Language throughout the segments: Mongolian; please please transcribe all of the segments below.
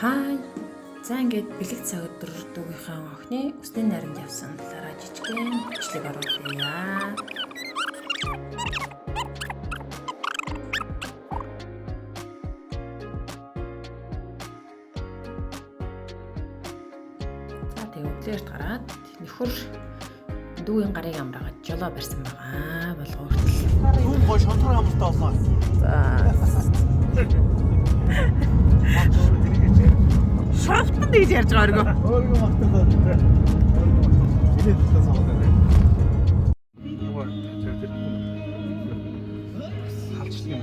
Хай. За ингээд бэлэг цаг өдөр дүүгийнхаа охины үсний наримд явсан талаараа жижигхэн бичлэг оруулъя. За тэгээ өглөөрт гараад нөхөр дүүгийн гарыг амраагаад жолоо барьсан байгаа. Болгоортол. Хүн гой шонтор хамттай болсон. За. Шофтон гэж ярьж байгаа өргөө. Өөргөө магтаад байна. Илээд тасаа савдаг. Юугаар тэр халчдаг юм.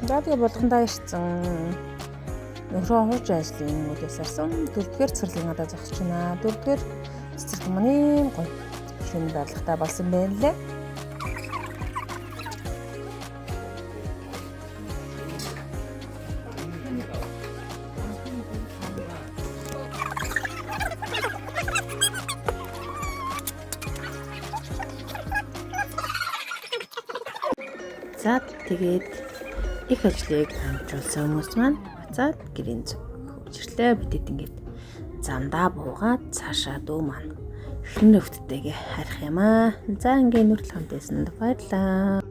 Радио болгондоо ирсэн. Нөхрөө хууч ажлын үдээс арсан 4-р цэцэрлэгийн надад зогсож байна. 4-р цэцэрлэг маань гоё шинэ барилгатай болсон байна лээ. За тэгээд их ажлыг хамжуулсан хүмүүс маань буцаад гэрийн зүг хөвчрлээ бидэд ингээд замдаа буугаад цаашаа дүү маань эхнэр өвдтэйгээ харих юм аа. За ингээд нүртэл хамт байсан баярлалаа.